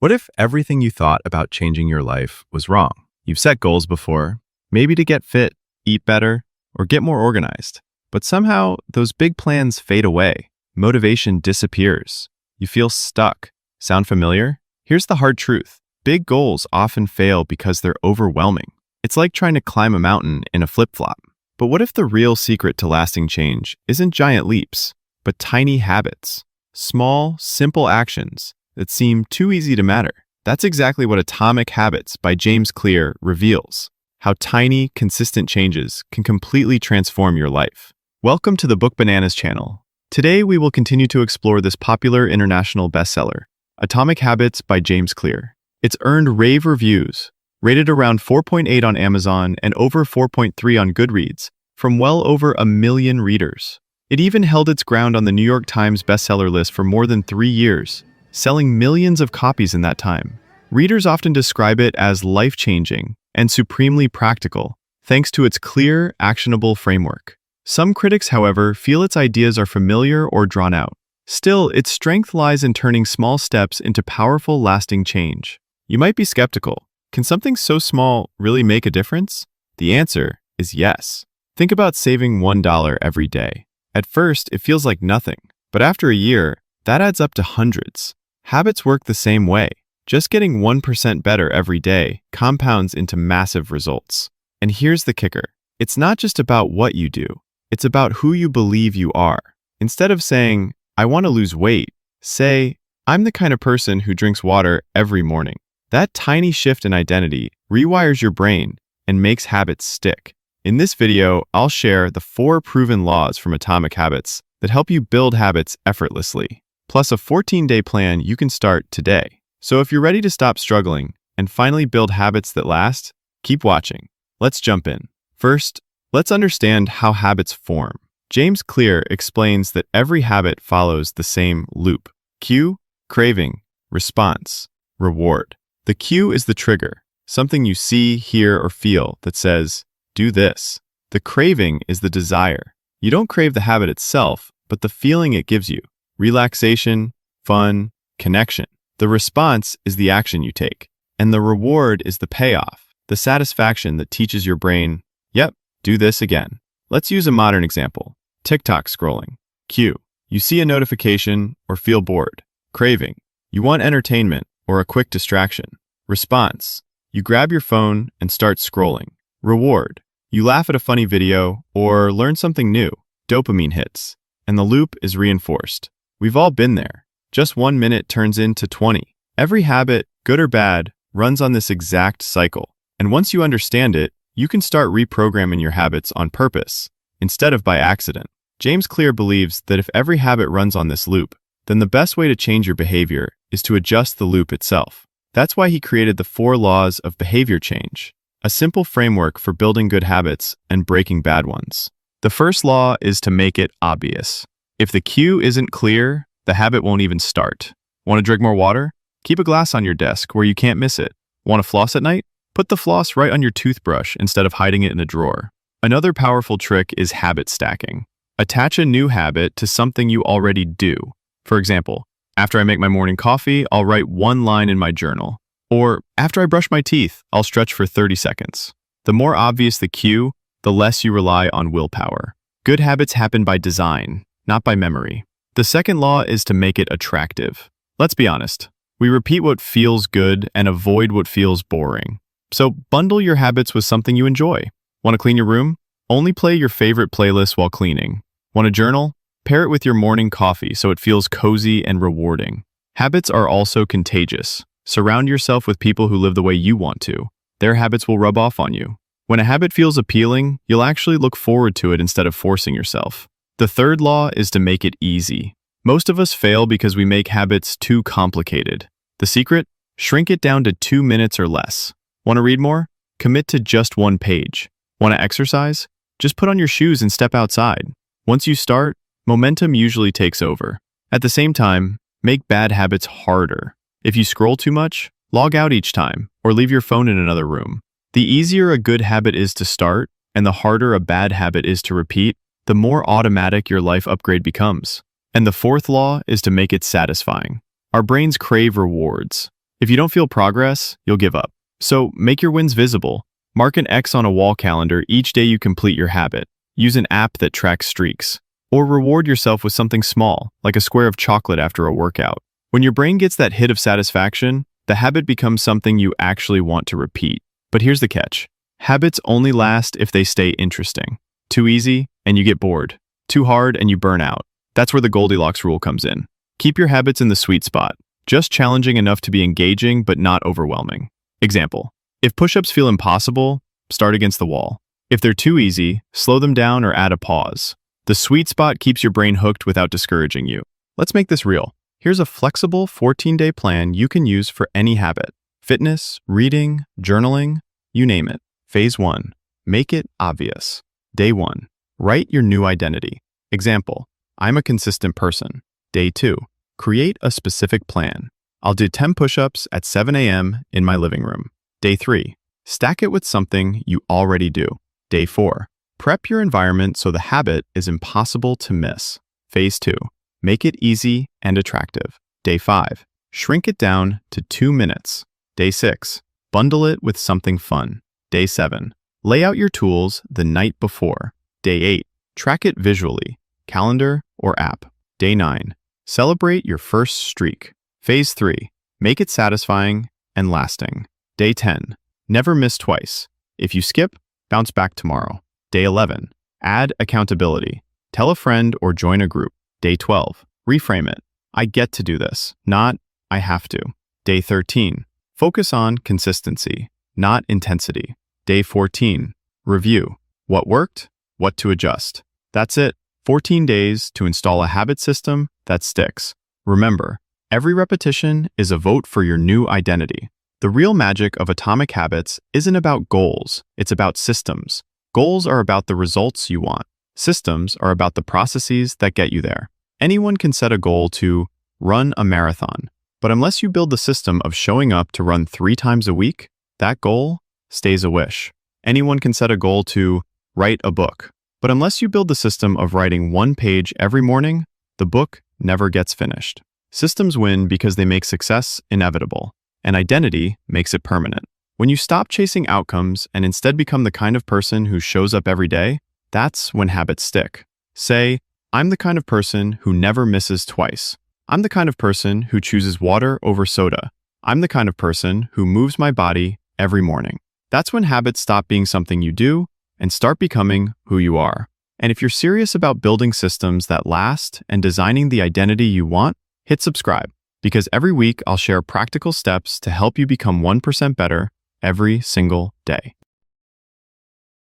What if everything you thought about changing your life was wrong? You've set goals before, maybe to get fit, eat better, or get more organized. But somehow, those big plans fade away. Motivation disappears. You feel stuck. Sound familiar? Here's the hard truth. Big goals often fail because they're overwhelming. It's like trying to climb a mountain in a flip-flop. But what if the real secret to lasting change isn't giant leaps, but tiny habits? Small, simple actions that seem too easy to matter. That's exactly what Atomic Habits by James Clear reveals. How tiny, consistent changes can completely transform your life. Welcome to the Book Bananas channel. Today we will continue to explore this popular international bestseller, Atomic Habits by James Clear. It's earned rave reviews, rated around 4.8 on Amazon and over 4.3 on Goodreads, from well over 1 million readers. It even held its ground on the New York Times bestseller list for more than 3 years, selling millions of copies in that time. Readers often describe it as life-changing and supremely practical, thanks to its clear, actionable framework. Some critics, however, feel its ideas are familiar or drawn out. Still, its strength lies in turning small steps into powerful, lasting change. You might be skeptical. Can something so small really make a difference? The answer is yes. Think about saving $1 every day. At first, it feels like nothing, but after a year, that adds up to hundreds. Habits work the same way. Just getting 1% better every day compounds into massive results. And here's the kicker. It's not just about what you do. It's about who you believe you are. Instead of saying, I want to lose weight, say, I'm the kind of person who drinks water every morning. That tiny shift in identity rewires your brain and makes habits stick. In this video, I'll share the 4 proven laws from Atomic Habits that help you build habits effortlessly, plus a 14-day plan you can start today. So if you're ready to stop struggling and finally build habits that last, keep watching. Let's jump in. First, let's understand how habits form. James Clear explains that every habit follows the same loop. Cue, craving, response, reward. The cue is the trigger, something you see, hear, or feel that says, do this. The craving is the desire. You don't crave the habit itself, but the feeling it gives you. Relaxation, fun, connection. The response is the action you take. And the reward is the payoff, the satisfaction that teaches your brain, yep, do this again. Let's use a modern example. TikTok scrolling. Cue. You see a notification or feel bored. Craving. You want entertainment or a quick distraction. Response. You grab your phone and start scrolling. Reward. You laugh at a funny video or learn something new. Dopamine hits. And the loop is reinforced. We've all been there. Just 1 minute turns into 20. Every habit, good or bad, runs on this exact cycle. And once you understand it, you can start reprogramming your habits on purpose, instead of by accident. James Clear believes that if every habit runs on this loop, then the best way to change your behavior is to adjust the loop itself. That's why he created the 4 laws of behavior change, a simple framework for building good habits and breaking bad ones. The first law is to make it obvious. If the cue isn't clear, the habit won't even start. Want to drink more water? Keep a glass on your desk where you can't miss it. Want to floss at night? Put the floss right on your toothbrush instead of hiding it in a drawer. Another powerful trick is habit stacking. Attach a new habit to something you already do. For example, after I make my morning coffee, I'll write 1 line in my journal. Or after I brush my teeth, I'll stretch for 30 seconds. The more obvious the cue, the less you rely on willpower. Good habits happen by design, not by memory. The second law is to make it attractive. Let's be honest. We repeat what feels good and avoid what feels boring. So bundle your habits with something you enjoy. Want to clean your room? Only play your favorite playlist while cleaning. Want to journal? Pair it with your morning coffee so it feels cozy and rewarding. Habits are also contagious. Surround yourself with people who live the way you want to. Their habits will rub off on you. When a habit feels appealing, you'll actually look forward to it instead of forcing yourself. The third law is to make it easy. Most of us fail because we make habits too complicated. The secret? Shrink it down to 2 minutes or less. Want to read more? Commit to just 1 page. Want to exercise? Just put on your shoes and step outside. Once you start, momentum usually takes over. At the same time, make bad habits harder. If you scroll too much, log out each time or leave your phone in another room. The easier a good habit is to start and the harder a bad habit is to repeat, the more automatic your life upgrade becomes. And the fourth law is to make it satisfying. Our brains crave rewards. If you don't feel progress, you'll give up. So make your wins visible. Mark an X on a wall calendar each day you complete your habit. Use an app that tracks streaks. Or reward yourself with something small, like a square of chocolate after a workout. When your brain gets that hit of satisfaction, the habit becomes something you actually want to repeat. But here's the catch. Habits only last if they stay interesting. Too easy, and you get bored. Too hard, and you burn out. That's where the Goldilocks rule comes in. Keep your habits in the sweet spot, just challenging enough to be engaging but not overwhelming. Example, if push-ups feel impossible, start against the wall. If they're too easy, slow them down or add a pause. The sweet spot keeps your brain hooked without discouraging you. Let's make this real. Here's a flexible 14-day plan you can use for any habit. Fitness, reading, journaling, you name it. Phase 1. Make it obvious. Day 1. Write your new identity. Example, I'm a consistent person. Day 2. Create a specific plan. I'll do 10 push-ups at 7 a.m. in my living room. Day 3. Stack it with something you already do. Day 4. Prep your environment so the habit is impossible to miss. Phase 2. Make it easy and attractive. Day 5. Shrink it down to 2 minutes. Day 6. Bundle it with something fun. Day 7. Lay out your tools the night before. Day 8. Track it visually, calendar or app. Day 9. Celebrate your first streak. Phase 3. Make it satisfying and lasting. Day 10. Never miss twice. If you skip, bounce back tomorrow. Day 11. Add accountability. Tell a friend or join a group. Day 12. Reframe it. I get to do this, not I have to. Day 13. Focus on consistency, not intensity. Day 14. Review. What worked? What to adjust. That's it. 14 days to install a habit system that sticks. Remember, every repetition is a vote for your new identity. The real magic of Atomic Habits isn't about goals, it's about systems. Goals are about the results you want. Systems are about the processes that get you there. Anyone can set a goal to run a marathon, but unless you build the system of showing up to run 3 times a week, that goal stays a wish. Anyone can set a goal to write a book, but unless you build the system of writing 1 page every morning, the book never gets finished. Systems win because they make success inevitable, and identity makes it permanent. When you stop chasing outcomes and instead become the kind of person who shows up every day, that's when habits stick. Say, I'm the kind of person who never misses twice. I'm the kind of person who chooses water over soda. I'm the kind of person who moves my body every morning. That's when habits stop being something you do and start becoming who you are. And if you're serious about building systems that last and designing the identity you want, hit subscribe, because every week I'll share practical steps to help you become 1% better every single day.